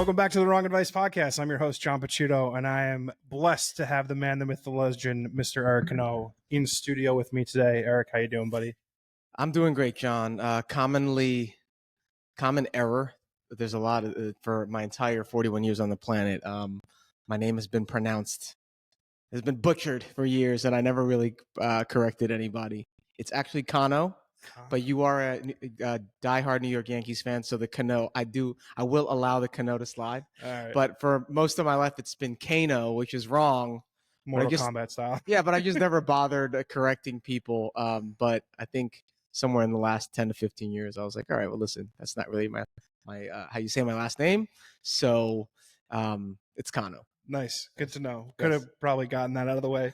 Welcome back to the Wrong Advice Podcast. I'm your host, John Picciuto, and I am blessed to have the man, the myth, the legend, Mr. Eric Cano, in studio with me today. Eric, how you doing, buddy? I'm doing great, John. Common error. There's a lot of, for my entire 41 years on the planet. My name has been butchered for years, and I never really corrected anybody. It's actually Cano, but you are a diehard New York Yankees fan, so the Cano, I will allow the Cano to slide. All right. But for most of my life, it's been Cano, which is wrong. Mortal Kombat style. Yeah, but I just never bothered correcting people. But I think somewhere in the last 10 to 15 years, I was like, all right, well, listen, that's not really my how you say my last name. So it's Cano. Nice. Good to know. Could have probably gotten that out of the way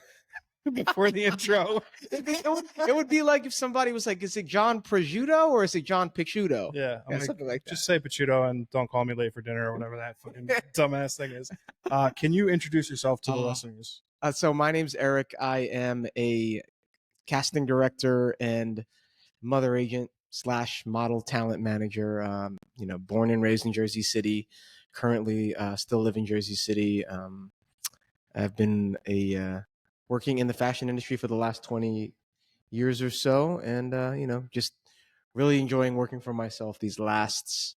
before the intro. It would be like if somebody was like, is it John Prosciutto or is it John Picciuto? Yeah. Something like that. Just say Picciuto and don't call me late for dinner or whatever that fucking dumbass thing is. Can you introduce yourself to the listeners? So my name's Eric. I am a casting director and mother agent / model talent manager. Born and raised in Jersey City, currently still live in Jersey City. I've been working in the fashion industry for the last 20 years or so, and just really enjoying working for myself this last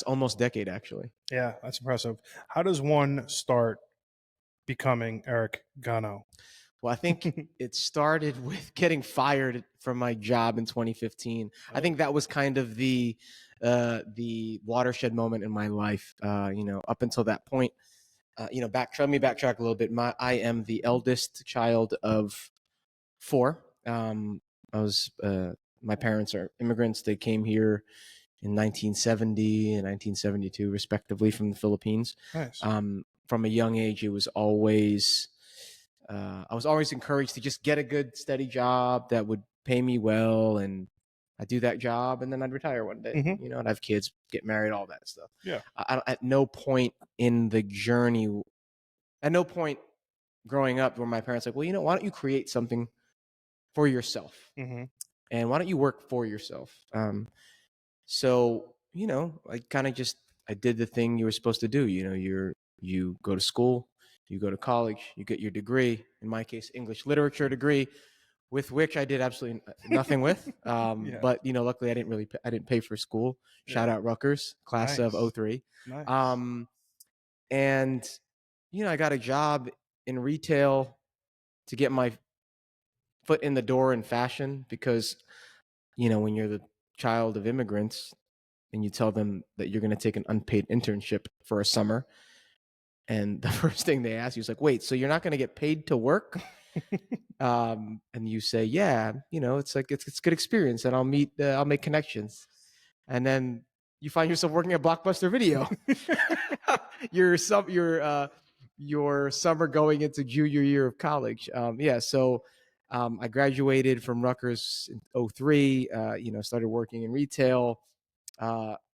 almost decade, actually. Yeah, that's impressive. How does one start becoming Eric Cano? Well, I think it started with getting fired from my job in 2015. I think that was kind of the watershed moment in my life. Up until that point, let me backtrack a little bit. I am the eldest child of 4. My parents are immigrants. They came here in 1970 and 1972, respectively, from the Philippines. Nice. From a young age, it was always I was always encouraged to just get a good, steady job that would pay me well, and I'd do that job, and then I'd retire one day. Mm-hmm. I'd have kids, get married, all that stuff. Yeah. At no point in the journey, at no point growing up, were my parents like, well, why don't you create something for yourself? Mm-hmm. And why don't you work for yourself? So, I did the thing you were supposed to do. You go to school, you go to college, you get your degree, in my case, English literature degree, with which I did absolutely nothing with. Yeah. But, luckily I didn't pay for school. Shout out Rutgers, class of 03. Nice. And, I got a job in retail to get my foot in the door in fashion because, when you're the child of immigrants and you tell them that you're going to take an unpaid internship for a summer, and the first thing they ask you is like, wait, so you're not going to get paid to work? And you say, yeah, it's like, it's good experience, and I'll make connections. And then you find yourself working at Blockbuster Video. your summer going into junior year of college. So I graduated from Rutgers in 03, started working in retail,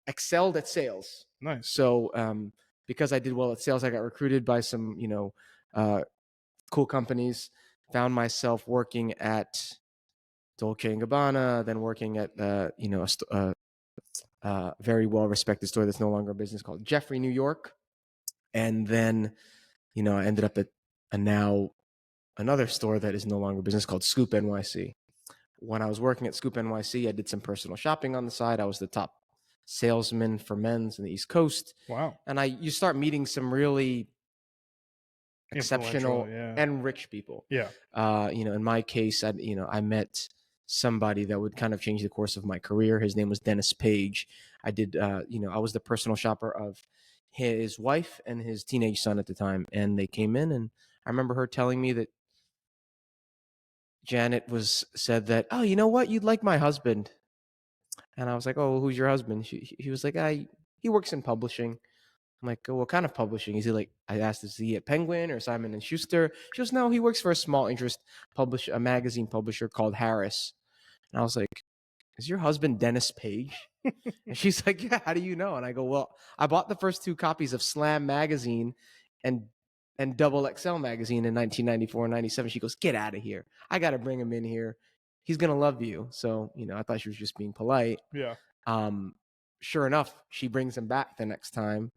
excelled at sales. Nice. So because I did well at sales, I got recruited by some, cool companies, found myself working at Dolce & Gabbana, then working at, a very well-respected store that's no longer a business called Jeffrey, New York. And then, I ended up at now another store that is no longer a business called Scoop NYC. When I was working at Scoop NYC, I did some personal shopping on the side. I was the top salesman for men's in the East Coast. Wow. And you start meeting some really exceptional and rich people. Yeah. In my case, I met somebody that would kind of change the course of my career. His name was Dennis Page. I was the personal shopper of his wife and his teenage son at the time. And they came in, and I remember her telling me that Janet said that, oh, you know what? You'd like my husband. And I was like, oh, who's your husband? He was like, he works in publishing. I'm like, oh, what kind of publishing? Is he like, I asked, is he at Penguin or Simon & Schuster? She goes, no, he works for a small interest a magazine publisher called Harris. And I was like, is your husband Dennis Page? And she's like, yeah, how do you know? And I go, well, I bought the first 2 copies of Slam magazine and Double XL magazine in 1994 and 97. She goes, get out of here. I got to bring him in here. He's going to love you. So, I thought she was just being polite. Yeah. sure enough, she brings him back the next time.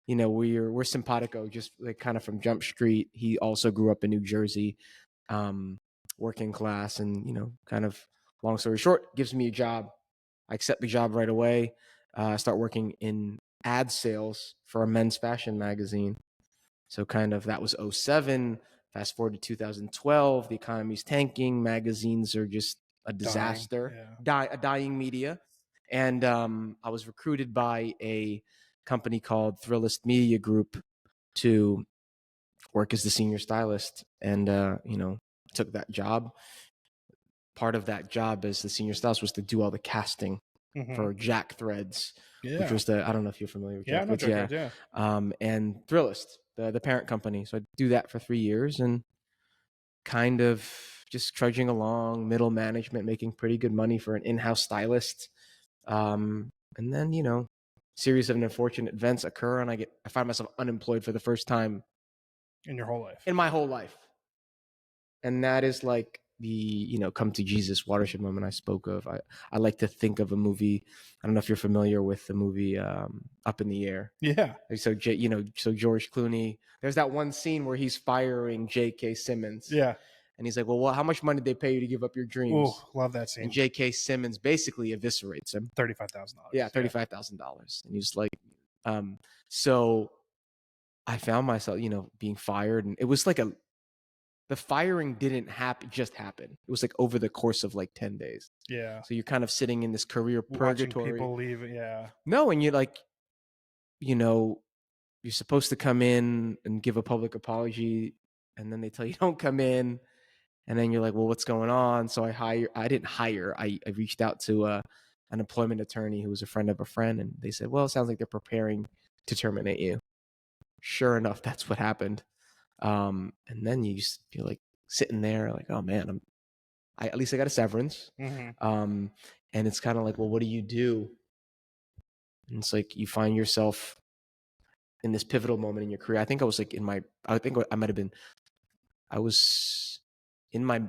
You know, we're simpatico, just like kind of from Jump Street. He also grew up in New Jersey, working class, and you know, kind of long story short, gives me a job. I accept the job right away. I start working in ad sales for a men's fashion magazine. So kind of that was 07. Fast forward to 2012, the economy's tanking. Magazines are just a disaster, a dying media. And I was recruited by a company called Thrillist Media Group to work as the senior stylist. And, you know, took that job. Part of that job as the senior stylist was to do all the casting for Jack Threads, which was I don't know if you're familiar with Jack Threads. And Thrillist, the parent company. So I do that for 3 years and kind of just trudging along, middle management, making pretty good money for an in-house stylist. And then, you know, series of unfortunate events occur and I find myself unemployed for the first time in your whole life. In my whole life. And that is like the, you know, come to Jesus watershed moment I spoke of. I like to think of a movie. I don't know if you're familiar with the movie Up in the Air. Yeah. So so George Clooney, there's that one scene where he's firing J.K. Simmons. Yeah. And he's like, well, how much money did they pay you to give up your dreams? Oh, love that scene. And J.K. Simmons basically eviscerates him. $35,000. Yeah, $35,000. And he's like, so I found myself, you know, being fired. And it was like the firing didn't just happen. It was like over the course of like 10 days. Yeah. So you're kind of sitting in this career purgatory. Watching people leave. Yeah. No, and you're like, you know, you're supposed to come in and give a public apology. And then they tell you don't come in. And then you're like, well, what's going on? So I reached out to an employment attorney who was a friend of a friend. And they said, well, it sounds like they're preparing to terminate you. Sure enough, that's what happened. And then you're like sitting there like, oh man, at least I got a severance. And it's kind of like, well, what do you do? And it's like, you find yourself in this pivotal moment in your career. I think I was like I was in my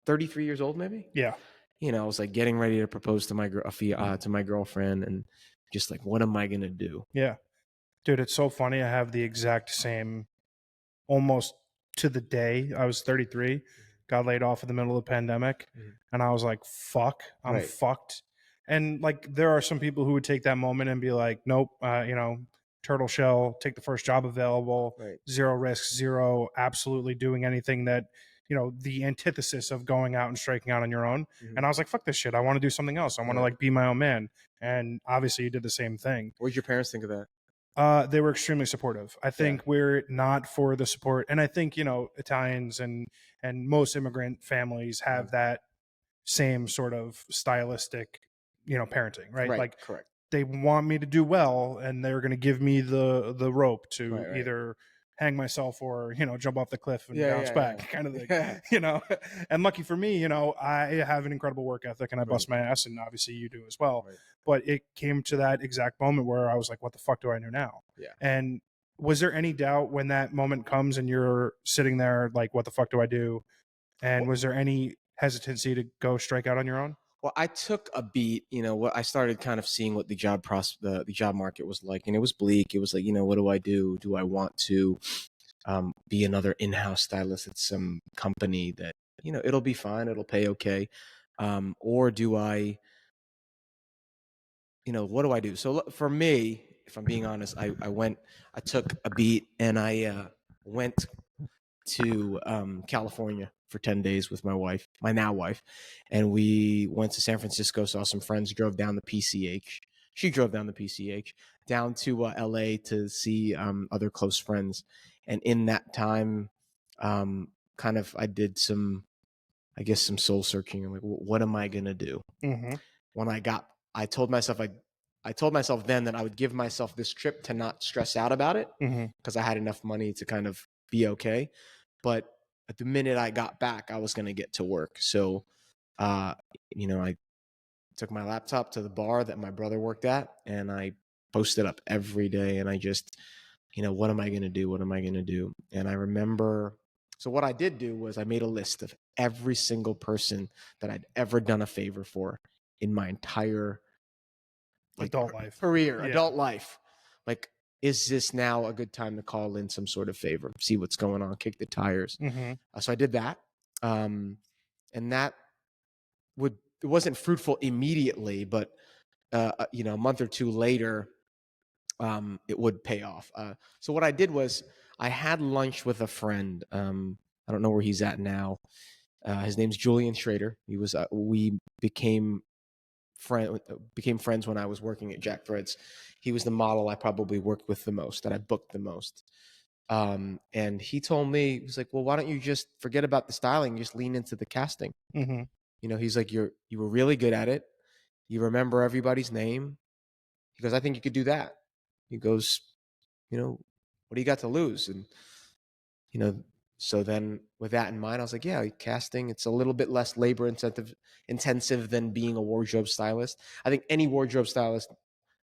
33 years old, maybe. Yeah. You know, I was like getting ready to propose to my girlfriend and just like, what am I going to do? Yeah. Dude, it's so funny. I have the exact same, almost to the day. I was 33, got laid off in the middle of the pandemic, and I was like, fuck, I'm fucked. And like, there are some people who would take that moment and be like, nope, you know, turtle shell, take the first job available, zero risk, zero absolutely doing anything that, you know, the antithesis of going out and striking out on your own. And I was like, fuck this shit. I want to do something else. I want to like be my own man. And obviously you did the same thing. What did your parents think of that? They were extremely supportive. I think we're not for the support. And I think, you know, Italians and most immigrant families have that same sort of stylistic, you know, parenting, right? Like, correct. They want me to do well, and they're going to give me the rope to either hang myself or, you know, jump off the cliff and bounce back kind of thing, you know. And lucky for me, you know, I have an incredible work ethic and I bust my ass, and obviously you do as well. But it came to that exact moment where I was like, what the fuck do I do now? And was there any doubt when that moment comes and you're sitting there like, what the fuck do I do? And was there any hesitancy to go strike out on your own? Well, I took a beat, you know, I started kind of seeing what the job market was like, and it was bleak. It was like, you know, what do I do? Do I want to be another in-house stylist at some company that, you know, it'll be fine, it'll pay okay, or do I, you know, what do I do? So for me, if I'm being honest, I took a beat and I went to California for 10 days with my wife, my now wife, and we went to San Francisco, saw some friends, drove down the PCH. She drove down the PCH down to LA to see other close friends. And in that time, kind of I did some soul searching. I'm like, what am I going to do? When I told myself then that I would give myself this trip to not stress out about it because I had enough money to kind of be okay. But at the minute I got back, I was going to get to work. So, you know, I took my laptop to the bar that my brother worked at and I posted up every day. And I just, you know, what am I going to do? What am I going to do? And I remember, so what I did do was I made a list of every single person that I'd ever done a favor for in my entire like adult life, career, yeah. adult life. Like, is this now a good time to call in some sort of favor, see what's going on, kick the tires? Mm-hmm. So I did that, and that it wasn't fruitful immediately, but a month or two later, it would pay off. So what I did was I had lunch with a friend. I don't know where he's at now. His name's Julian Schrader. We became friends when I was working at Jack Threads. He was the model I probably worked with the most, that I booked the most. And he told me, he was like, well, why don't you just forget about the styling, just lean into the casting? Mm-hmm. He's like, you were really good at it. You remember everybody's name. He goes, I think you could do that. He goes, what do you got to lose? And, so then with that in mind, I was like, yeah, casting, it's a little bit less labor intensive than being a wardrobe stylist. I think any wardrobe stylist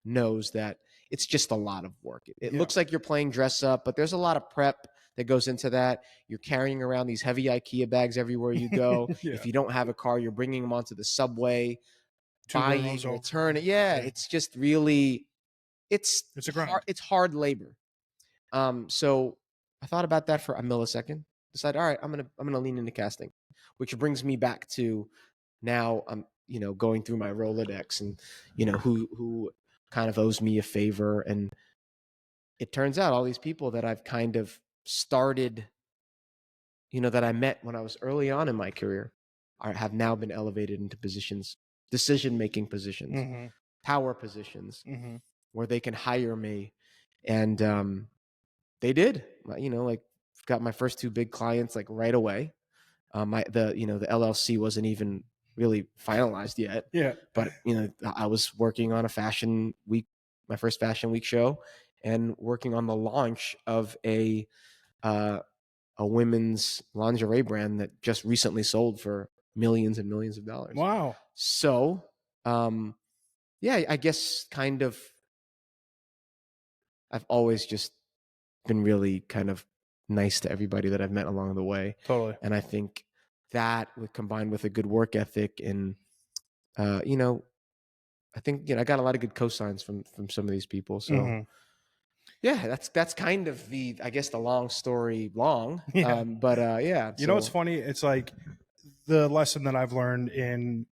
knows that it's just a lot of work. It looks like you're playing dress up, but there's a lot of prep that goes into that. You're carrying around these heavy IKEA bags everywhere you go. If you don't have a car, you're bringing them onto the subway, buying, returning. Yeah, it's just really, it's a grind. It's hard labor. So I thought about that for a millisecond. Decided, all right, I'm gonna lean into casting, which brings me back to now. I'm going through my Rolodex and who kind of owes me a favor, and it turns out all these people that I've kind of started, that I met when I was early on in my career, have now been elevated into positions, decision-making positions, Mm-hmm. power positions, Mm-hmm. where they can hire me, and they did. Like, got my first two big clients like right away. The LLC wasn't even really finalized yet. Yeah. But I was working on a fashion week, my first fashion week show, and working on the launch of a women's lingerie brand that just recently sold for millions and millions of dollars. Wow. So, yeah, I guess kind of I've always just been really kind of nice to everybody that I've met along the way. Totally. And I think that combined with a good work ethic and, I think, I got a lot of good cosigns from some of these people. So yeah, that's kind of I guess the long story long. Yeah. Yeah. You know what's funny? It's like the lesson that I've learned in,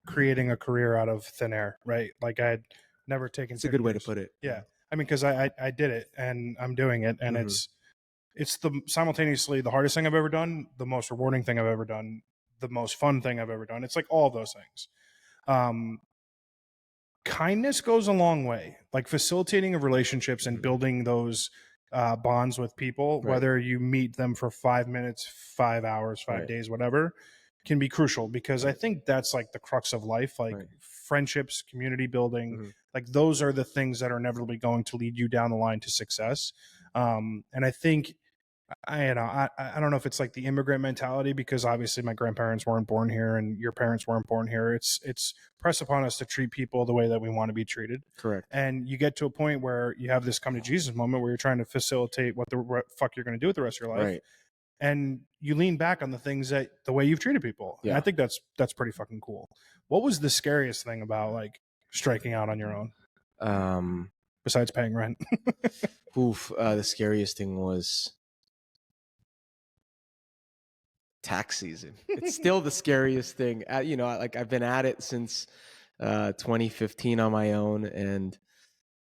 creating a career out of thin air, right? Like I had never taken It's a good way to put it. Yeah. I mean, because I did it and I'm doing it, and it's the simultaneously the hardest thing I've ever done, the most rewarding thing I've ever done, the most fun thing I've ever done. It's like all those things. Kindness goes a long way, like facilitating of relationships and building those bonds with people, whether you meet them for 5 minutes, 5 hours, 5 days, whatever, can be crucial, because I think that's like the crux of life, like friendships, community building, like those are the things that are inevitably going to lead you down the line to success. And I think I don't know if it's like the immigrant mentality, because obviously my grandparents weren't born here and your parents weren't born here. It's pressed upon us to treat people the way that we want to be treated. Correct. And you get to a point where you have this come to Jesus moment where you're trying to facilitate what the fuck you're going to do with the rest of your life. Right. And you lean back on the things that the way you've treated people. Yeah. And I think that's pretty fucking cool. What was the scariest thing about like striking out on your own? Besides paying rent? The scariest thing was tax season. It's still the scariest thing. Like I've been at it since 2015 on my own, and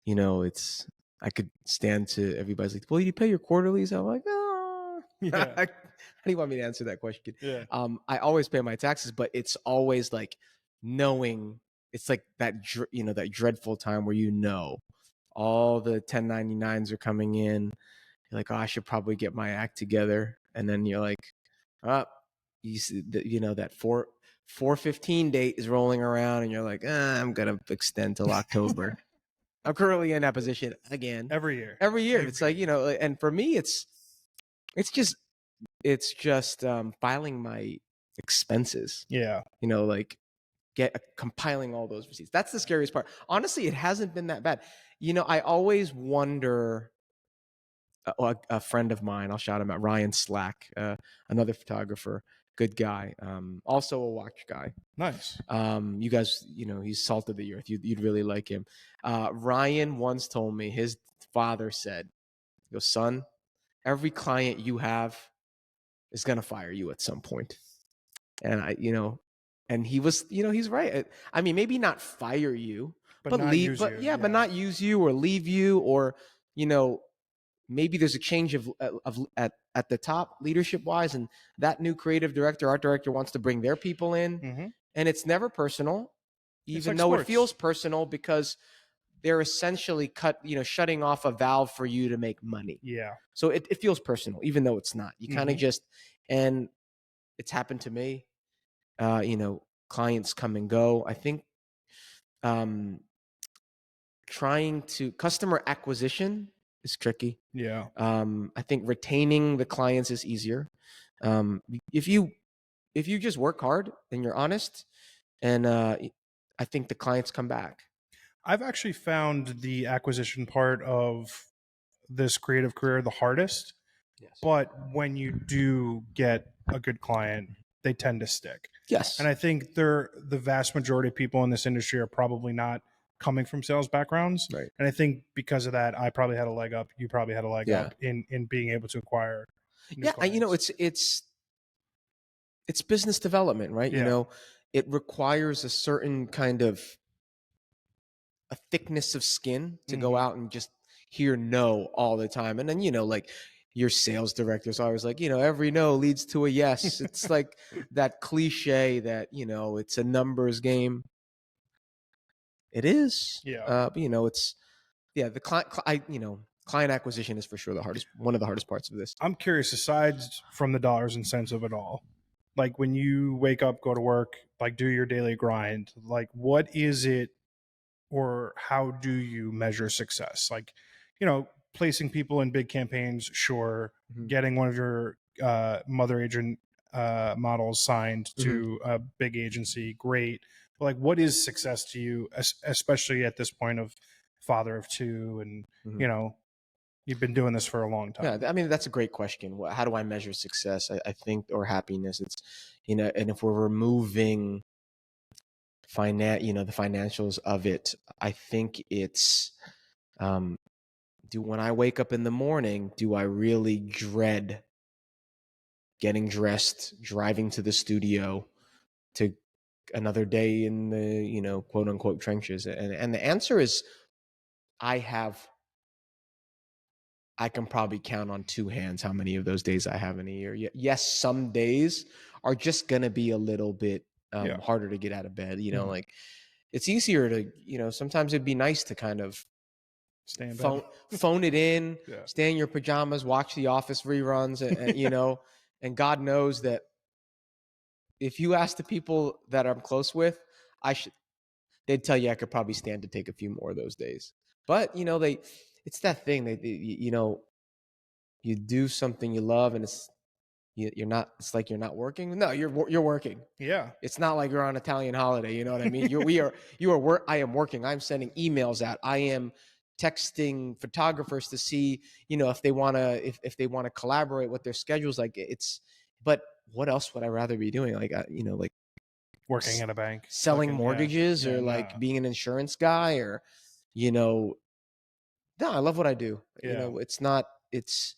I could stand to everybody's like, well, you pay your quarterlies? I'm like, no. Yeah. How do you want me to answer that question? Yeah. I always pay my taxes, but it's always like knowing, it's like that that dreadful time where all the 1099s are coming in. You're like, oh, I should probably get my act together, and then you're like, you see that 4/15 date is rolling around, and you're like, I'm gonna extend till October. I'm currently in that position again. Every year. It's like, and for me, it's just filing my expenses. Yeah. Like compiling all those receipts. That's the scariest part. Honestly, it hasn't been that bad. I always wonder. A friend of mine, I'll shout him out, Ryan Slack, another photographer. Good guy. Also a watch guy. Nice. You guys, he's salt of the earth. You'd really like him. Ryan once told me his father said, "Yo, son, every client you have is gonna fire you at some point." And and he was, he's right. I mean, maybe not fire you, But but not leave, use but you. yeah, but not use you or leave you, or you know, maybe there's a change of at the top leadership wise, and that new creative director, art director wants to bring their people in, Mm-hmm. and it's never personal, It's even like though it sports. feels personal because they're essentially shutting off a valve for you to make money. Yeah. So it feels personal, even though it's not. You kind of just, and it's happened to me. Clients come and go. I think trying to customer acquisition is tricky. Yeah. I think retaining the clients is easier. If you just work hard and you're honest, and I think the clients come back. I've actually found the acquisition part of this creative career the hardest. Yes. But when you do get a good client, they tend to stick. Yes. And I think the vast majority of people in this industry are probably not coming from sales backgrounds. Right. And I think because of that, I probably had a leg up. You probably had a leg Yeah. up in being able to acquire new Yeah, clients. it's business development, right? Yeah. It requires a certain kind of a thickness of skin to go out and just hear no all the time. And then, like your sales director is always like, every no leads to a yes. It's like that cliche that, it's a numbers game. It is. Yeah. But, it's, yeah, the client acquisition is for sure one of the hardest parts of this. I'm curious, aside from the dollars and cents of it all, like when you wake up, go to work, like do your daily grind, like what is it or how do you measure success? Like, placing people in big campaigns, sure. Mhm. Getting one of your mother agent models signed to a big agency, great. But like, what is success to you, especially at this point of father of two, and you've been doing this for a long time? Yeah, I mean, that's a great question. How do I measure success? I think, or happiness. It's, and if we're removing the financials of it, I think it's, when I wake up in the morning, do I really dread getting dressed, driving to the studio to another day in the, quote unquote trenches? And the answer is, I can probably count on two hands how many of those days I have in a year. Yes, some days are just going to be a little bit harder to get out of bed. Like it's easier to, sometimes it'd be nice to kind of Stay in bed. phone it in, Yeah. stay in your pajamas, watch the Office reruns, and and God knows that if you ask the people that I'm close with, they'd tell you I could probably stand to take a few more of those days. But it's that thing you do something you love, and you're not. It's like you're not working. No, you're working. Yeah. It's not like you're on Italian holiday. You know what I mean? I am working. I'm sending emails out. I am texting photographers to see, if they want to, if they want to collaborate, what their schedule's like. But what else would I rather be doing? Like, like Working at a bank, selling fucking, mortgages, or nah. being an insurance guy, or, no, I love what I do. Yeah. It's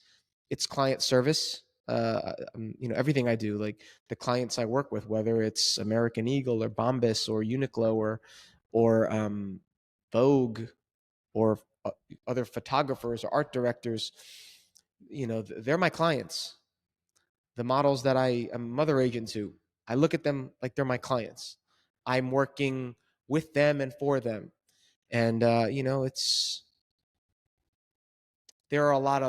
client service. Everything I do, like the clients I work with, whether it's American Eagle or Bombas or Uniqlo or Vogue or other photographers or art directors, they're my clients. The models that I am mother agent to, I look at them like they're my clients. I'm working with them and for them. And, it's, there are a lot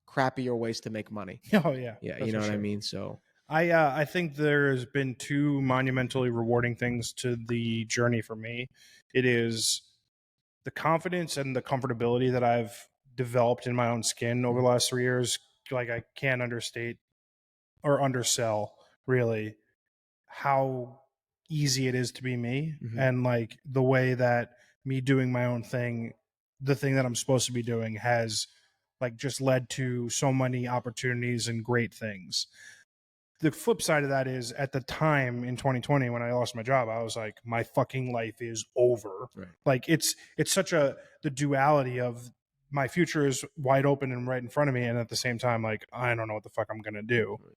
crappier ways to make money. Oh yeah. Yeah, That's you know for what I sure. mean? So I think there's been two monumentally rewarding things to the journey for me. It is the confidence and the comfortability that I've developed in my own skin over the last 3 years. Like I can't understate or undersell really how easy it is to be me, and like the way that me doing my own thing, the thing that I'm supposed to be doing, has like just led to so many opportunities and great things. the flip side of that is at the time in 2020 when I lost my job, I was like, my fucking life is over. Right. Like it's such the duality of my future is wide open and right in front of me, and at the same time, like I don't know what the fuck I'm gonna do. Right.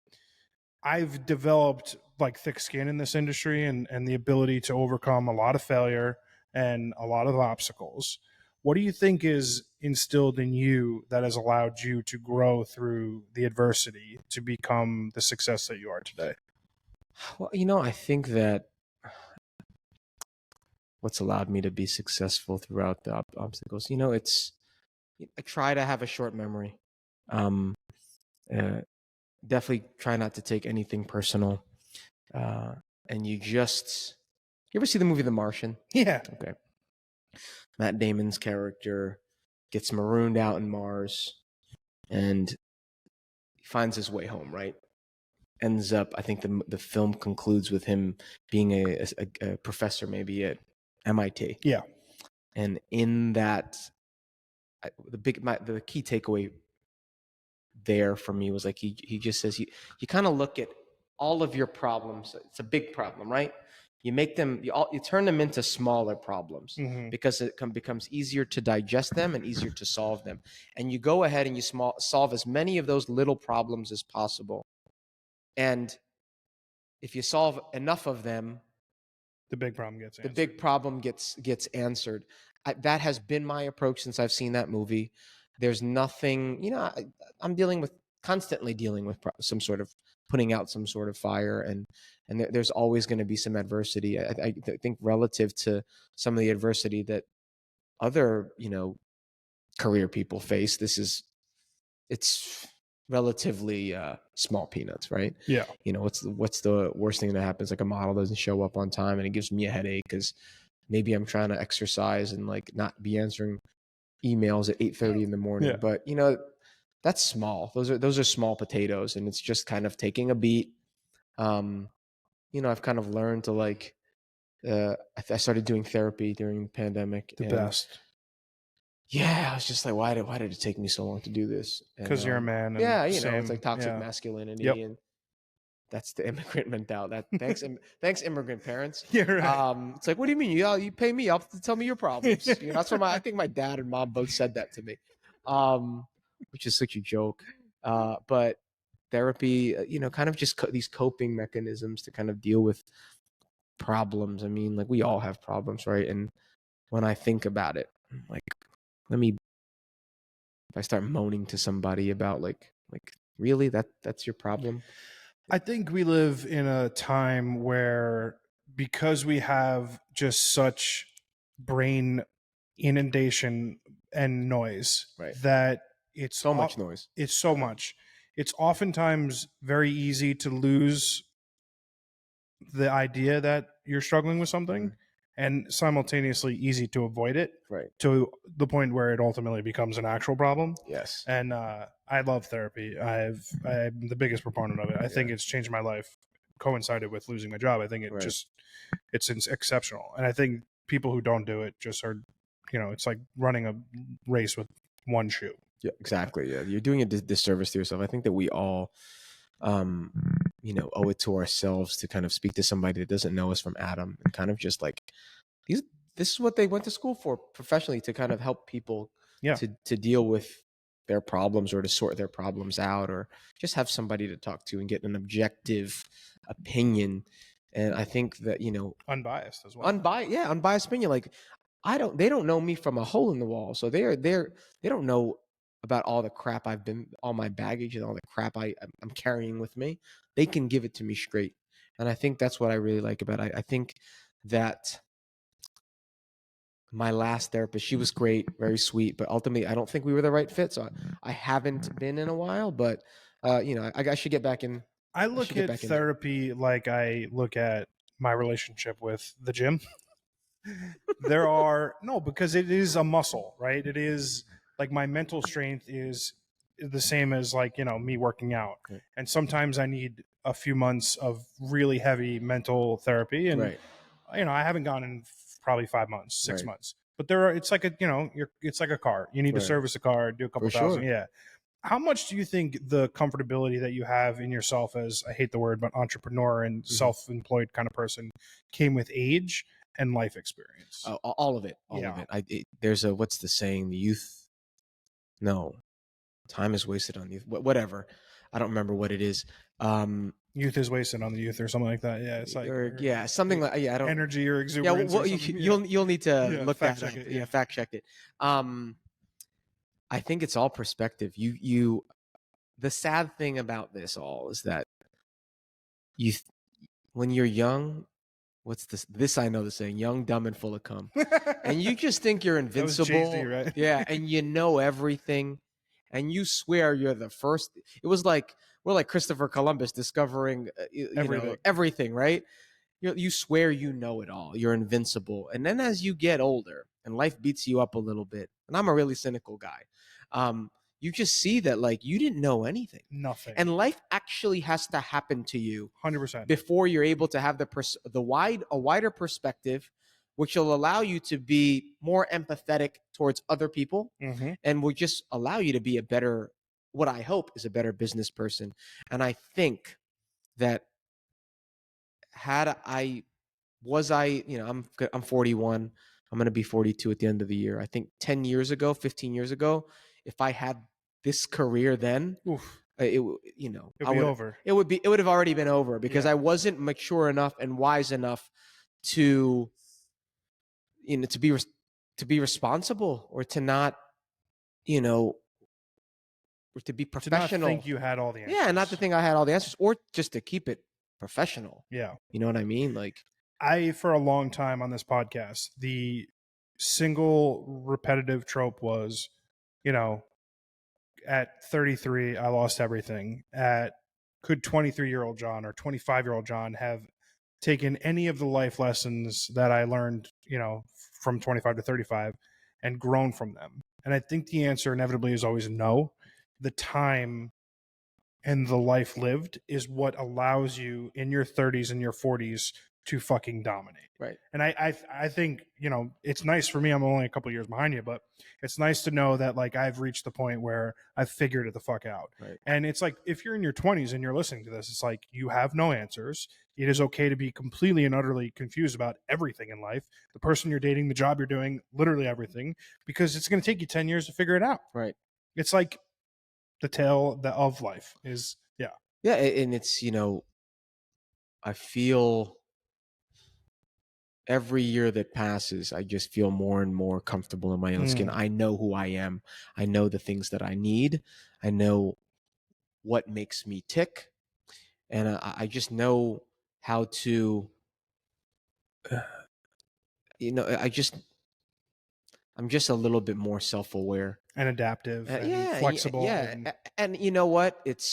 I've developed like thick skin in this industry and the ability to overcome a lot of failure and a lot of obstacles. What do you think is instilled in you that has allowed you to grow through the adversity to become the success that you are today? Well, I think that what's allowed me to be successful throughout the obstacles, I try to have a short memory. Um, Definitely try not to take anything personal. And you ever see the movie The Martian? Yeah. Okay. Matt Damon's character gets marooned out in Mars and he finds his way home, right? Ends up, I think the film concludes with him being a professor maybe at MIT. Yeah. And in that, the key takeaway there for me was like he just says you kind of look at all of your problems. It's a big problem, right? You make them you turn them into smaller problems because it becomes easier to digest them and easier to solve them. And you go ahead and you solve as many of those little problems as possible. And if you solve enough of them, the big problem gets answered. The big problem gets answered. That has been my approach since I've seen that movie. There's nothing, I'm constantly dealing with some sort of putting out some sort of fire, and there's always going to be some adversity. I think relative to some of the adversity that other, career people face, it's relatively small peanuts, right? Yeah. What's the worst thing that happens? Like a model doesn't show up on time and it gives me a headache because maybe I'm trying to exercise and like not be answering emails at 8:30 in the morning. Yeah. But that's small. Those are small potatoes, and it's just kind of taking a beat. I've kind of learned to like I started doing therapy during the pandemic. The best. Yeah, I was just like, why did it take me so long to do this? Because you're a man. And it's like toxic masculinity, and that's the immigrant mentality. Thanks, immigrant parents. You're right. It's like, what do you mean? You pay me up to tell me your problems? That's what I think my dad and mom both said that to me, which is such a joke. But therapy, kind of just these coping mechanisms to kind of deal with problems. I mean, like we all have problems, right? And when I think about it, like, if I start moaning to somebody about like really that's your problem. I think we live in a time where because we have just such brain inundation and noise, right, that it's so much noise. It's so much. It's oftentimes very easy to lose the idea that you're struggling with something, and simultaneously easy to avoid it, right, to the point where it ultimately becomes an actual problem. Yes. And I love therapy. I'm the biggest proponent of it. I think it's changed my life. Coincided with losing my job. I think it's exceptional. And I think people who don't do it just are, it's like running a race with one shoe. Yeah, exactly. Yeah, you're doing a disservice to yourself. I think that we all owe it to ourselves to kind of speak to somebody that doesn't know us from Adam, and kind of just like this is what they went to school for professionally, to kind of help people to deal with their problems or to sort their problems out, or just have somebody to talk to and get an objective opinion. And I think that, unbiased as well. Unbiased opinion. Like they don't know me from a hole in the wall. So they don't know about all the crap all my baggage and all the crap I'm carrying with me. They can give it to me straight. And I think that's what I really like about it. I think that my last therapist, she was great, very sweet, but ultimately I don't think we were the right fit. So I haven't been in a while, but I should get back in. I look at therapy like I look at my relationship with the gym. Because it is a muscle, right? It is like my mental strength is the same as like, me working out. Right. And sometimes I need a few months of really heavy mental therapy. And, right. I haven't gone in probably 5 months, 6 Right. months, but it's like it's like a car. You need to service a car, do a couple thousand. Yeah. How much do you think the comfortability that you have in yourself as, I hate the word, but entrepreneur and self-employed kind of person came with age and life experience? All of it. All of it. There's a, what's the saying? The youth, no, time is wasted on youth. Whatever. I don't remember what it is. Youth is wasted on the youth or something like that. Yeah, it's like, yeah, something like, yeah, I don't, energy or yeah, exuberance. well, or something. you'll need to look fact that check up. it. Yeah, fact check it. I think it's all perspective. The sad thing about this all is that when you're young, what's this? I know the saying, young, dumb, and full of cum. And you just think you're That was invincible. Jay-Z, right? Yeah, and you know everything. And you swear you're the first. It was like, we're like Christopher Columbus discovering Everything. everything, right? You swear you know it all. You're invincible. And then as you get older and life beats you up a little bit, and I'm a really cynical guy, you just see that like you didn't know anything. Nothing. And life actually has to happen to you 100%. before you're able to have a wider perspective, which will allow you to be more empathetic towards other people, and will just allow you to be a better, what I hope is a better business person. And I think that I'm 41. I'm going to be 42 at the end of the year. I think 10 years ago, 15 years ago, if I had this career then, it would have already been over, because I wasn't mature enough and wise enough to be responsible, or to not, or to be professional. To not think you had all the answers. Yeah, not to think I had all the answers, or just to keep it professional. Yeah. You know what I mean? Like, for a long time on this podcast, the single repetitive trope was, at 33, I lost everything. Could 23-year-old John or 25-year-old John have taken any of the life lessons that I learned, from 25 to 35 and grown from them? And I think the answer inevitably is always no. The time and the life lived is what allows you in your 30s and your 40s to fucking dominate. Right. And I think, it's nice for me. I'm only a couple years behind you, but it's nice to know that like I've reached the point where I've figured it the fuck out. Right. And it's like, if you're in your 20s and you're listening to this, it's like you have no answers. It is okay to be completely and utterly confused about everything in life. The person you're dating, the job you're doing, literally everything, because it's going to take you 10 years to figure it out. Right. It's like the tale of life is, yeah. And it's, I feel every year that passes, I just feel more and more comfortable in my own skin. I know who I am. I know the things that I need. I know what makes me tick. And I just know how to, I'm just a little bit more self-aware and adaptive and flexible. Yeah. And you know what? It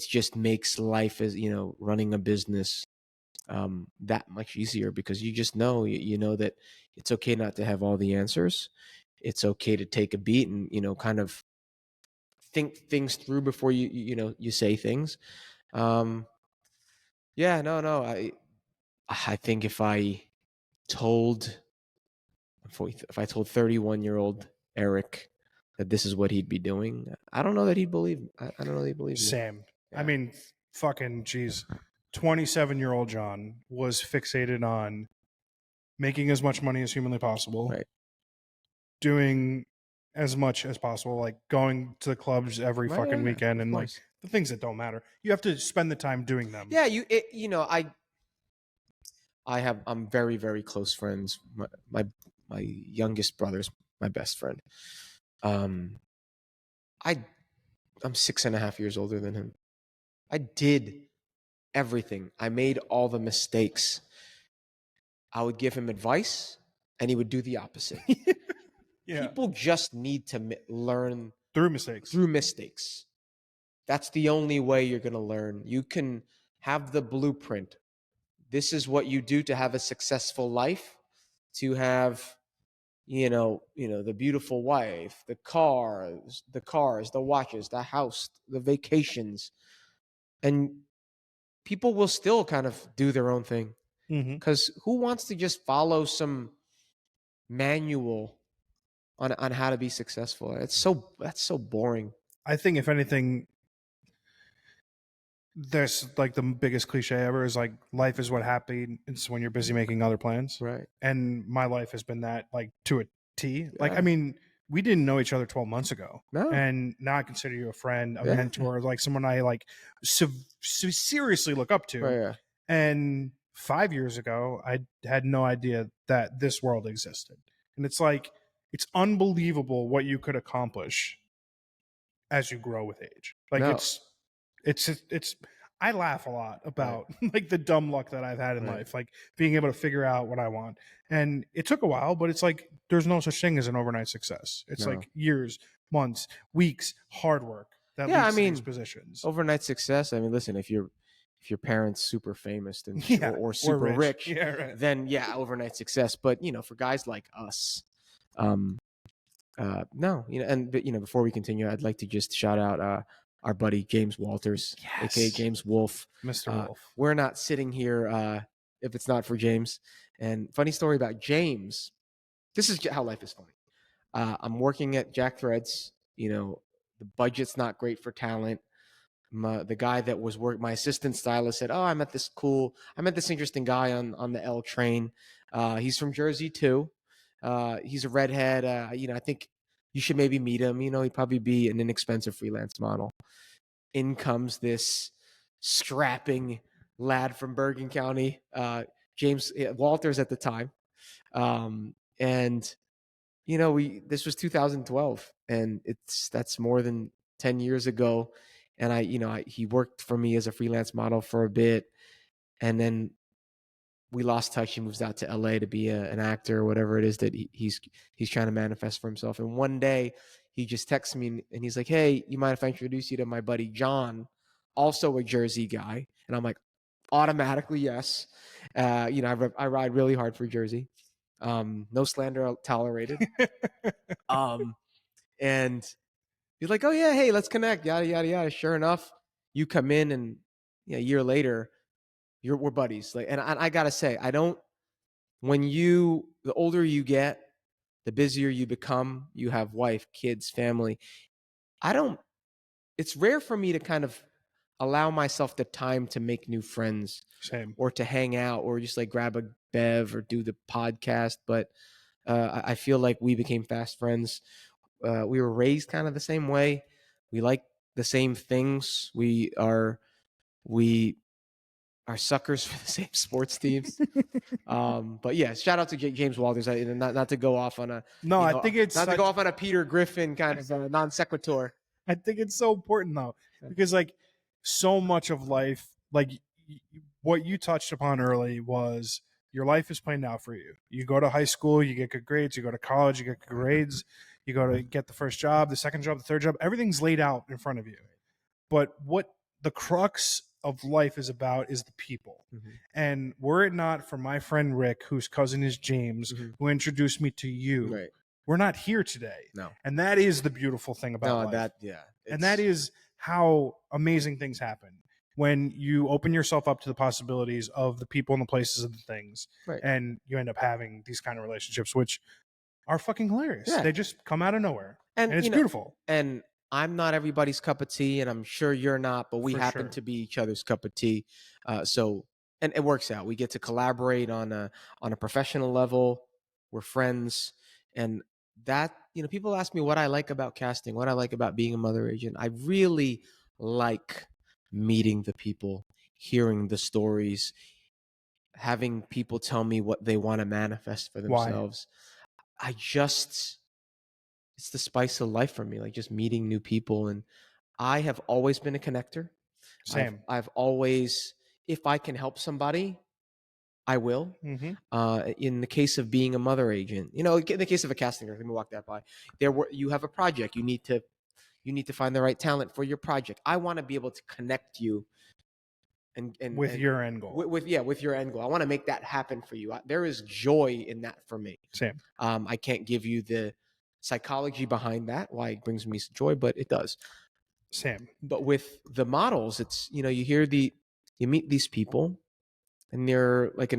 just makes life, as running a business, that much easier, because you just know, that it's okay not to have all the answers. It's okay to take a beat and, kind of think things through before you say things. Yeah, no. I think if I told 31-year-old Eric that this is what he'd be doing, I don't know that he'd believe. I don't know that he'd believe me. Same. Yeah. I mean, fucking geez. 27-year-old John was fixated on making as much money as humanly possible. Right. Doing as much as possible, like going to the clubs every fucking weekend, and like the things that don't matter. You have to spend the time doing them. Yeah, I'm very, very close friends. My youngest brother's my best friend. I'm 6.5 years older than him. I did everything. I made all the mistakes. I would give him advice, and he would do the opposite. Yeah. People just need to learn through mistakes. That's the only way you're going to learn. You can have the blueprint. This is what you do to have a successful life, to have, the beautiful wife, the cars, the watches, the house, the vacations. And people will still kind of do their own thing. Because who wants to just follow some manual on how to be successful? That's so boring. I think if anything, there's like the biggest cliche ever is like life is what happens when you're busy making other plans. Right. And my life has been that, like, to a T. Like, Yeah. I mean, we didn't know each other 12 months ago. No. And now I consider you a friend, a Yeah. mentor, like someone I like seriously look up to. Right, yeah. And 5 years ago, I had no idea that this world existed. And it's like, it's unbelievable what you could accomplish as you grow with age. Like, No. it's I laugh a lot Right. about like the dumb luck that I've had in Right. life, like being able to figure out what I want. And it took a while, but it's like there's no such thing as an overnight success. It's No. like years, months, weeks, hard work that Yeah, I leads to these mean, positions. overnight success. I mean, listen, if your parents super famous and Yeah, or super rich, Yeah, right. then yeah, overnight success. But for guys like us, no, but before we continue, I'd like to just shout out our buddy James Walters, aka Yes. James Wolf. Mr. Wolf. We're not sitting here if it's not for James. And funny story about James. This is how life is funny. I'm working at Jack Threads. The budget's not great for talent. The guy that was my assistant stylist said, "Oh, I met this interesting guy on the L train. He's from Jersey too. He's a redhead. I think you should maybe meet him. He'd probably be an inexpensive freelance model." In comes this strapping lad from Bergen County, James Walters at the time, and this was 2012, and that's more than 10 years ago. And he worked for me as a freelance model for a bit, and then we lost touch. He moves out to LA to be an actor or whatever it is that he's trying to manifest for himself. And one day he just texts me and he's like, "Hey, you mind if I introduce you to my buddy John, also a Jersey guy?" And I'm like, automatically yes. I ride really hard for Jersey. No slander tolerated. And he's like, "Oh yeah, hey, let's connect." Yada yada yada. Sure enough, you come in, and a year later, we're buddies. Like, and I gotta say, I don't. The older you get, the busier you become. You have wife, kids, family. I don't. It's rare for me to kind of allow myself the time to make new friends. Same. Or to hang out, or just like grab a bev or do the podcast. But I feel like we became fast friends. We were raised kind of the same way. We like the same things. We are suckers for the same sports teams. But yeah, shout out to James Walters. Not to go off on a I think it's not to go off on a Peter Griffin kind of non sequitur. I think it's so important though, because like so much of life, like what you touched upon early was your life is planned out for you. You go to high school, you get good grades. You go to college, you get good grades. You go to get the first job, the second job, the third job. Everything's laid out in front of you. But what the crux of life is about is the people. Mm-hmm. And were it not for my friend Rick, whose cousin is James, Mm-hmm. who introduced me to you, Right. we're not here today. No. And that is the beautiful thing about life. And that is how amazing things happen when you open yourself up to the possibilities of the people and the places and the things. Right. And you end up having these kind of relationships, which are fucking hilarious. Yeah. They just come out of nowhere. And it's beautiful. And I'm not everybody's cup of tea, and I'm sure you're not, but we happen to be each other's cup of tea. And it works out. We get to collaborate on a professional level. We're friends. And that, people ask me what I like about casting, what I like about being a mother agent. I really like meeting the people, hearing the stories, having people tell me what they want to manifest for themselves. Why? It's the spice of life for me, like just meeting new people. And I have always been a connector. Same. I've always, if I can help somebody, I will. Mm-hmm. In the case of being a mother agent, in the case of a casting director, let me walk that by. You have a project. You need to find the right talent for your project. I want to be able to connect you and with your end goal. With your end goal. I want to make that happen for you. There is joy in that for me. Same. I can't give you the psychology behind that, why it brings me joy, but it does. Same. But with the models, it's, you meet these people, and they're like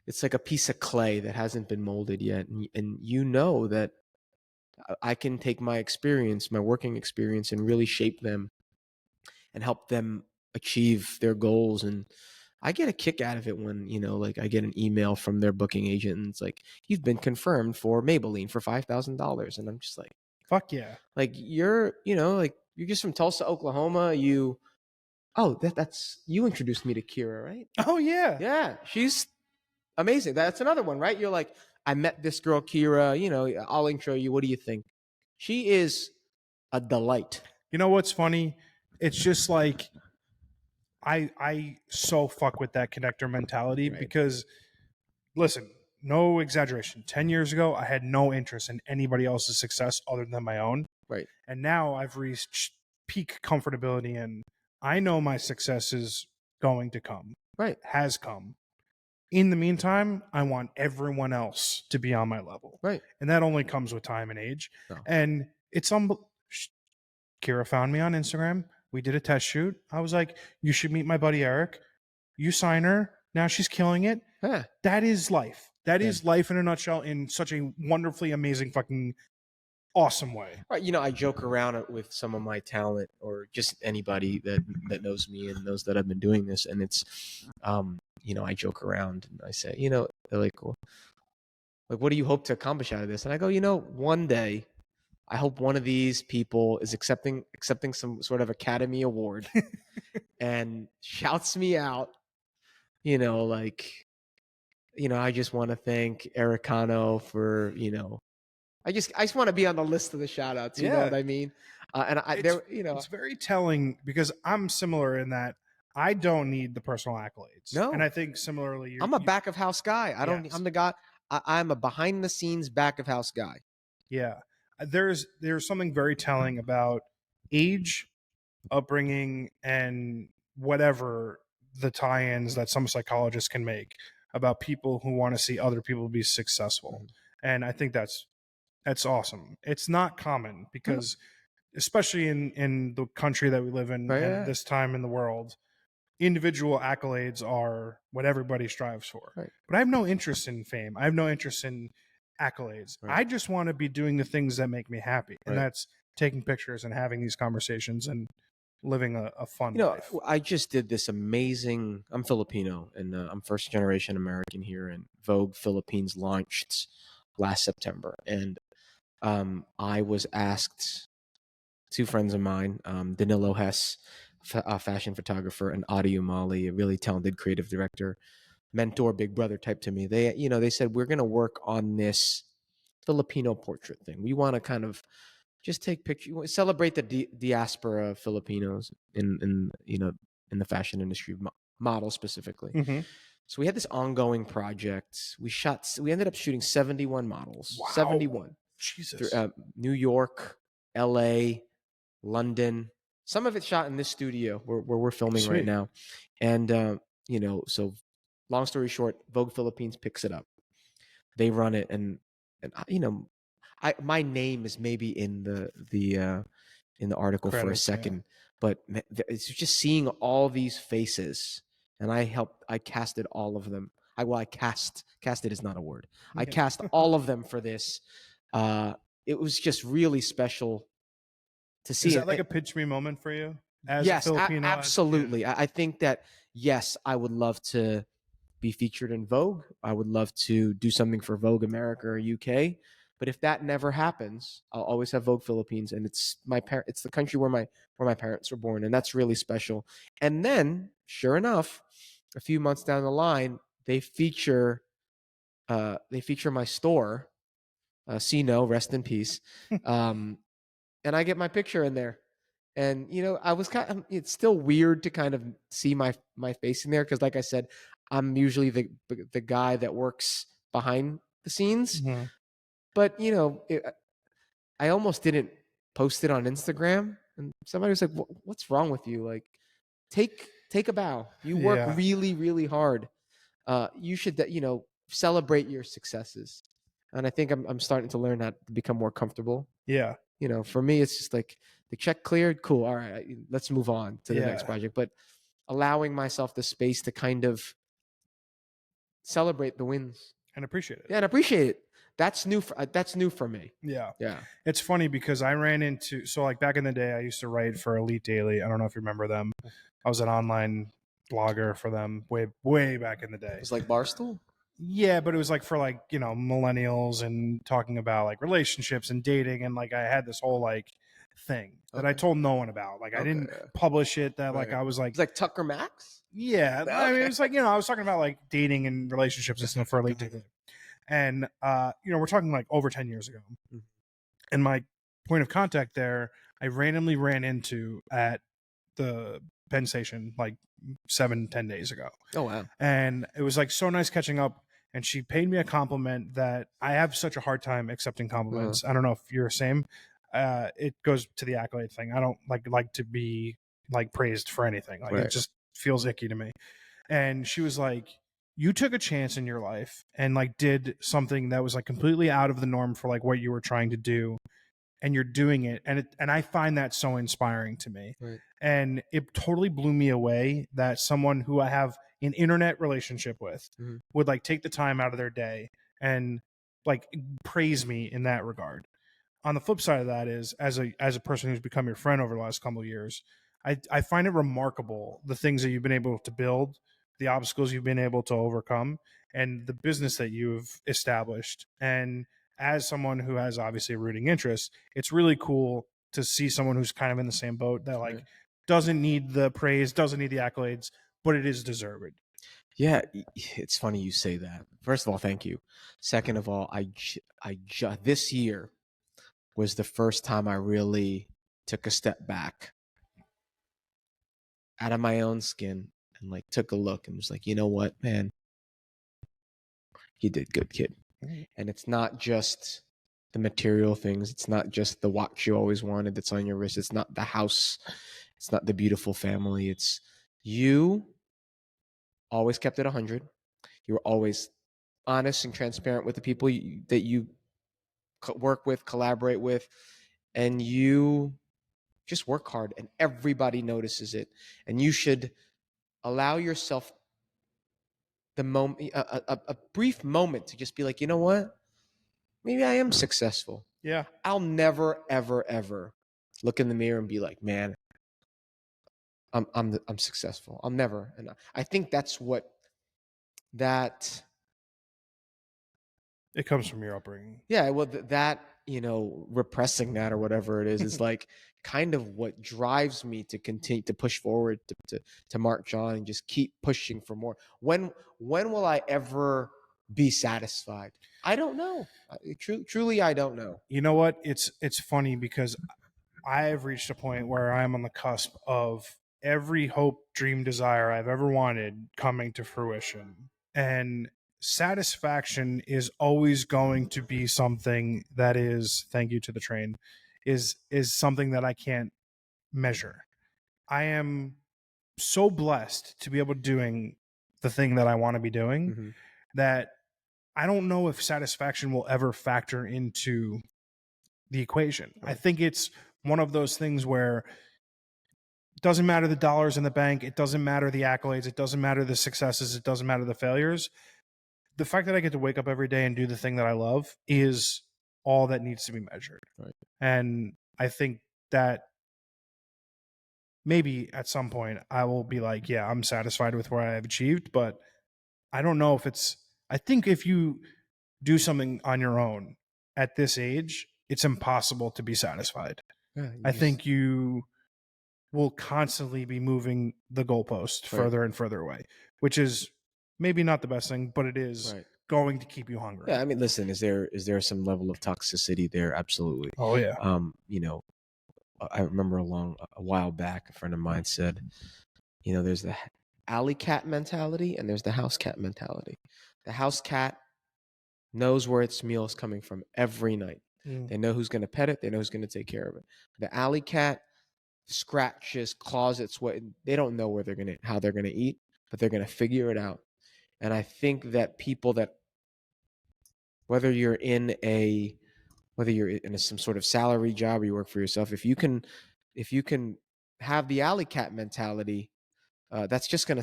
it's like a piece of clay that hasn't been molded yet. And that I can take my experience, my working experience, and really shape them and help them achieve their goals. And I get a kick out of it when, like I get an email from their booking agent and it's like, you've been confirmed for Maybelline for $5,000. And I'm just Fuck yeah. like you're, like you're just from Tulsa, Oklahoma. That's you introduced me to Kira, right? Oh yeah. Yeah. She's amazing. That's another one, right? You're like, I met this girl, Kira, I'll intro you. What do you think? She is a delight. You know what's funny? It's just like I so fuck with that connector mentality Right. because listen, no exaggeration. 10 years ago, I had no interest in anybody else's success other than my own. Right. And now I've reached peak comfortability and I know my success is going to come. Right. Has come. In the meantime, I want everyone else to be on my level. Right. And that only comes with time and age. No. And it's Kira found me on Instagram. We did a test shoot. I was like, you should meet my buddy Eric. You sign her. Now she's killing it. Yeah. That is life. That is life in a nutshell in such a wonderfully amazing fucking awesome way. Right. I joke around with some of my talent or just anybody that knows me and knows that I've been doing this. And it's, I joke around and I say, they're like, well, what do you hope to accomplish out of this? And I go, one day I hope one of these people is accepting some sort of Academy Award and shouts me out, I just want to thank Eric Cano for, I just want to be on the list of the shout outs. You know what I mean? It's very telling because I'm similar in that I don't need the personal accolades. No. And I think similarly, I'm a back of house guy. I'm the guy. I'm a behind the scenes back of house guy. Yeah. There's something very telling about age, upbringing, and whatever the tie-ins that some psychologists can make about people who want to see other people be successful. Mm-hmm. And I think that's awesome. It's not common because especially in the country that we live in and this time in the world, individual accolades are what everybody strives for. Right. But I have no interest in fame. I have no interest in accolades. Right. I just want to be doing the things that make me happy. And that's taking pictures and having these conversations and living a fun life. I just did this amazing, I'm Filipino and I'm first generation American here, and Vogue Philippines launched last September. And I was asked, two friends of mine, Danilo Hess, a fashion photographer, and Adi Umali, a really talented creative director, mentor, big brother type to me. They said, we're going to work on this Filipino portrait thing. We want to kind of just take pictures, celebrate the diaspora of Filipinos in the fashion industry, models specifically. Mm-hmm. So we had this ongoing project. We ended up shooting 71 models. Wow. 71. Jesus. New York, LA, London. Some of it shot in this studio where we're filming right now. And, so long story short, Vogue Philippines picks it up. They run it. And my name is maybe in the article credits, for a second, but it's just seeing all these faces. And I casted all of them. Casted is not a word. I cast all of them for this. It was just really special to see. Is that like a pitch me moment for you? As yes, a Filipino, absolutely. I think that, yes, I would love to be featured in Vogue. I would love to do something for Vogue America or UK. But if that never happens, I'll always have Vogue Philippines, and it's it's the country where my parents were born, and that's really special. And then, sure enough, a few months down the line, they feature my store, Cano, rest in peace, and I get my picture in there. And I was it's still weird to kind of see my face in there because, like I said, I'm usually the guy that works behind the scenes. Mm-hmm. But I almost didn't post it on Instagram, and somebody was like, "What's wrong with you? Like, take a bow. You work really, really hard. You should, celebrate your successes." And I think I'm starting to learn how to become more comfortable. Yeah. For me, it's just like the check cleared. Cool. All right, let's move on to the next project. But allowing myself the space to kind of celebrate the wins. and appreciate it. Yeah, and appreciate it. That's new for me. Yeah. Yeah. It's funny because I ran into, so like back in the day, I used to write for Elite Daily. I don't know if you remember them. I was an online blogger for them way back in the day. It's like Barstool. Yeah, but it was like for like, you know, millennials and talking about like relationships and dating. And like I had this whole like thing that I told no one about. Like I didn't publish it, that like I was like, It's like Tucker Max. yeah, I mean, it was like, you know, I was talking about like dating and relationships and stuff for Elite Daily. And, you know, we're talking like over 10 years ago. And my point of contact there, I randomly ran into at the Penn Station like 7-10 days ago. Oh, wow. And it was like so nice catching up. And she paid me a compliment that I have such a hard time accepting compliments. I don't know if you're the same. It goes to the accolade thing. I don't like to be like praised for anything. Like it just feels icky to me. And she was like, you took a chance in your life and like did something that was like completely out of the norm for like what you were trying to do, and you're doing it, and I find that so inspiring to me. And it totally blew me away that someone who I have an internet relationship with would like take the time out of their day and like praise me in that regard. On the flip side of that is, as a person who's become your friend over the last couple of years, I find it remarkable the things that you've been able to build, the obstacles you've been able to overcome, and the business that you've established. And as someone who has obviously a rooting interest, it's really cool to see someone who's kind of in the same boat that like doesn't need the praise, doesn't need the accolades, but it is deserved. Yeah, it's funny you say that. First of all, thank you. Second of all, this year was the first time I really took a step back out of my own skin and like took a look and was like, you know what, man, you did good, kid. And it's not just the material things. It's not just the watch you always wanted that's on your wrist. It's not the house. It's not the beautiful family. It's you always kept it 100. You were always honest and transparent with the people that you work with, collaborate with, and you just work hard and everybody notices it. And you should allow yourself the moment, a brief moment to just be like, you know what? Maybe I am successful. Yeah. I'll never, ever, ever look in the mirror and be like, man, I'm successful. I'll never. And I think that's what that. It comes from your upbringing. Yeah, well, that, repressing that or whatever it is like kind of what drives me to continue to push forward, to march on and just keep pushing for more. When will I ever be satisfied? I don't know. Truly, I don't know. You know what? It's funny because I have reached a point where I'm on the cusp of every hope, dream, desire I've ever wanted coming to fruition. And satisfaction is always going to be something that is, thank you to the train, is something that I can't measure. I am so blessed to be able to doing the thing that I want to be doing that I don't know if satisfaction will ever factor into the equation. I think it's one of those things where it doesn't matter the dollars in the bank, it doesn't matter the accolades, it doesn't matter the successes, it doesn't matter the failures. The fact that I get to wake up every day and do the thing that I love is all that needs to be measured. And I think that maybe at some point I will be like, yeah, I'm satisfied with what I have achieved, but I don't know if it's, I think if you do something on your own at this age, it's impossible to be satisfied. I think you will constantly be moving the goalpost further and further away, which is maybe not the best thing, but it is going to keep you hungry. Yeah, I mean, listen, is there some level of toxicity there? Absolutely. Oh yeah. I remember a while back, a friend of mine said, there's the alley cat mentality and there's the house cat mentality. The house cat knows where its meal is coming from every night. They know who's going to pet it. They know who's going to take care of it. The alley cat scratches, claws its way. They don't know how they're going to eat, but they're going to figure it out. And I think that people that, whether you're in some sort of salary job or you work for yourself, if you can have the alley cat mentality, that's just gonna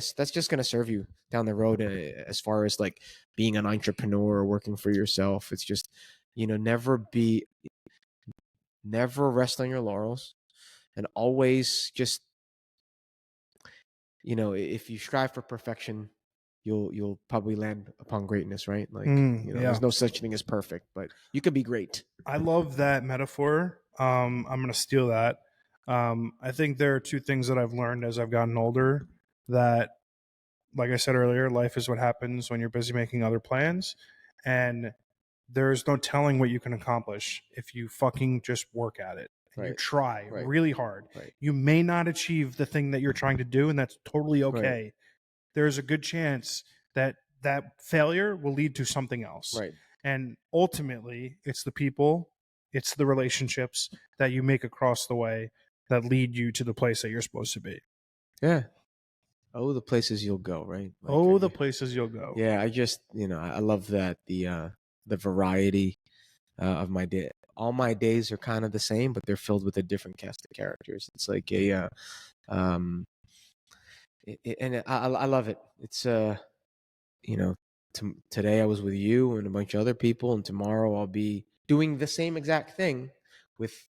serve you down the road, as far as like being an entrepreneur or working for yourself. It's just, never rest on your laurels, and always just, if you strive for perfection, you'll probably land upon greatness, right? Like, Yeah. there's no such thing as perfect, but you could be great. I love that metaphor. I'm going to steal that. I think there are two things that I've learned as I've gotten older that, like I said earlier, life is what happens when you're busy making other plans. And there's no telling what you can accomplish if you fucking just work at it and you Right. try Right. really hard. Right. You may not achieve the thing that you're trying to do, and that's totally okay. Right. There's a good chance that that failure will lead to something else. Right. And ultimately, it's the people, it's the relationships that you make across the way that lead you to the place that you're supposed to be. Yeah. Oh, the places you'll go, right? Like, Oh, the places you'll go. yeah, I just, I love that the variety of my day. All my days are kind of the same, but they're filled with a different cast of characters. It's like um, and I love it. It's you know, today I was with you and a bunch of other people, and tomorrow I'll be doing the same exact thing with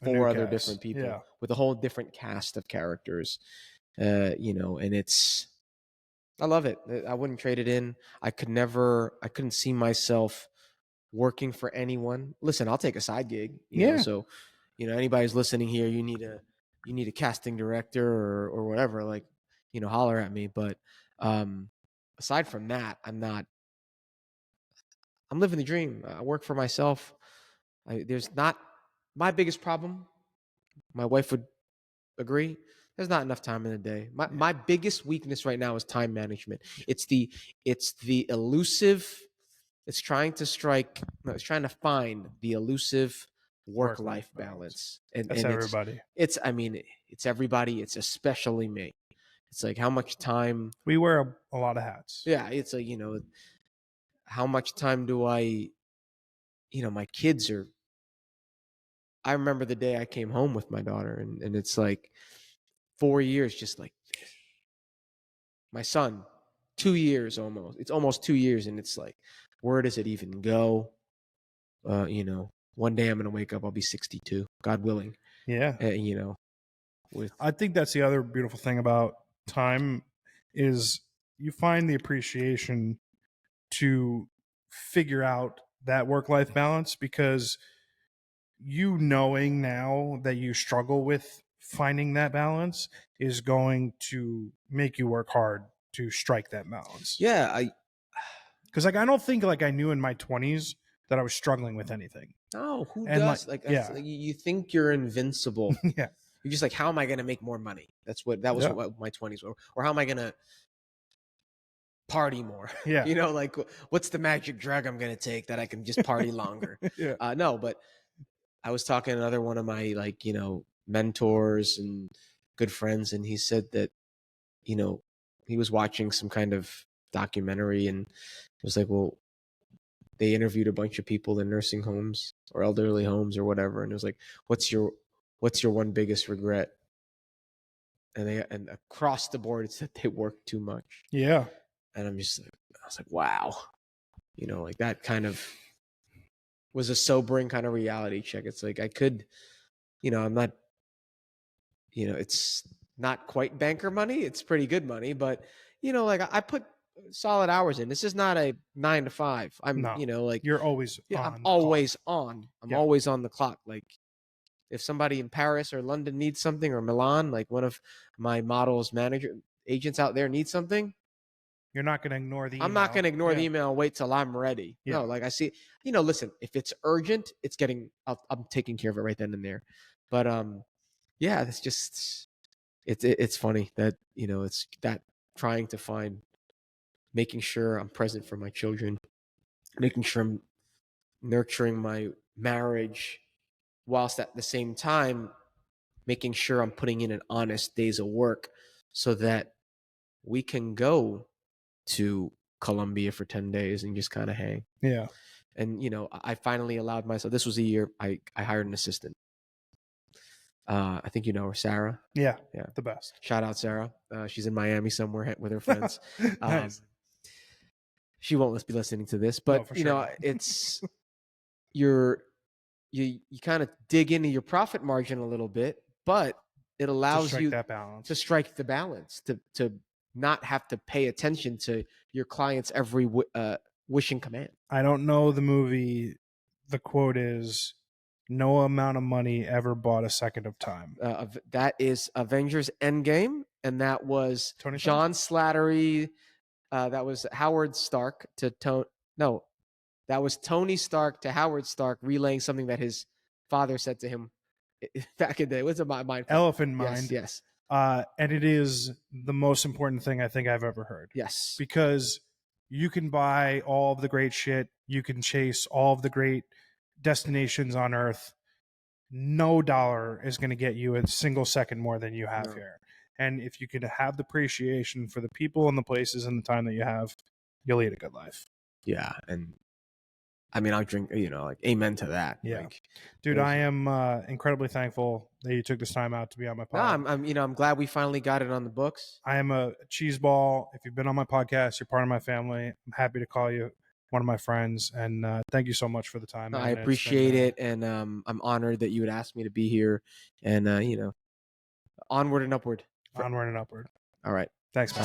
A new 4 other cast. different people, Yeah. with a whole different cast of characters. And I love it. I wouldn't trade it in. I couldn't see myself working for anyone. Listen, I'll take a side gig, Yeah. so, anybody's listening here, you need a casting director or whatever, like, holler at me. But aside from that, I'm living the dream. I work for myself. There's not my biggest problem. My wife would agree. There's not enough time in the day. My biggest weakness right now is time management. It's the elusive. It's trying to strike. No, it's trying to find the elusive work-life balance. And That's and everybody. it's I mean, it's everybody. It's especially me. It's like, how much time? We wear a lot of hats. Yeah, it's like, how much time do I? My kids are. I remember the day I came home with my daughter, and it's like 4 years, just like this. My son, 2 years almost. It's almost 2 years, and it's like, where does it even go? One day I'm gonna wake up, I'll be 62, God willing. Yeah. With I think that's the other beautiful thing about time is you find the appreciation to figure out that work-life balance, because you knowing now that you struggle with finding that balance is going to make you work hard to strike that balance. yeah, Because like I don't think like I knew in my 20s that I was struggling with anything. who And like does? Like, yeah, you think you're invincible. yeah, You're just like, how am I gonna make more money? That was yeah, what my 20s were. Or how am I gonna party more? yeah, Like, what's the magic drug I'm gonna take that I can just party longer? yeah, No, but I was talking to another one of my, like, mentors and good friends, and he said that, he was watching some kind of documentary, and it was like, well, they interviewed a bunch of people in nursing homes or elderly homes or whatever, and it was like, what's your one biggest regret? And across the board, it's that they work too much. yeah. And I was like, wow, like, that kind of was a sobering kind of reality check. It's like, I could, I'm not, it's not quite banker money. It's pretty good money, but, like, I put solid hours in. This is not a 9 to 5. I'm, No, like, you're always yeah, on I'm the clock. always on. I'm Yeah, always on the clock. Like, if somebody in Paris or London needs something, or Milan, like one of my models agents out there needs something, you're not going to ignore the I'm not email. going to ignore the Yeah, email and wait till I'm ready. yeah, No, like, I see, listen, if it's urgent, I'm taking care of it right then and there. But yeah, it's just, it's funny that, it's that trying to find, making sure I'm present for my children, making sure I'm nurturing my marriage, whilst at the same time making sure I'm putting in an honest days of work, so that we can go to Colombia for 10 days and just kind of hang. yeah. And, I finally allowed myself, this was a year I hired an assistant. I think you know her, Sarah. Yeah, Yeah. the best. Shout out Sarah. She's in Miami somewhere with her friends. Nice. She won't be listening to this, No, but for you sure know, not. it's you kind of dig into your profit margin a little bit, but it To allows strike you that balance. to strike the balance, to not have to pay attention to your client's every wish and command. I don't know the movie. The quote is, "No amount of money ever bought a second of time." That is Avengers Endgame, and that was Tony Stark? John Slattery. That was Howard Stark to Tony. No, that was Tony Stark to Howard Stark relaying something that his father said to him back in the day. What's a mind? Elephant Mind. Yes. And it is the most important thing I think I've ever heard. Yes. Because you can buy all of the great shit. You can chase all of the great destinations on Earth. No dollar is going to get you a single second more than you have here. And if you can have the appreciation for the people and the places and the time that you have, you'll lead a good life. Yeah. And I mean, I'll drink, like amen to that. Yeah. Like, dude, I am incredibly thankful that you took this time out to be on my pod. No, I'm glad we finally got it on the books. I am a cheese ball. If you've been on my podcast, you're part of my family. I'm happy to call you one of my friends. And thank you so much for the time. I appreciate it. And I'm honored that you would ask me to be here. And, onward and upward. Onward and upward. All right. Thanks, man.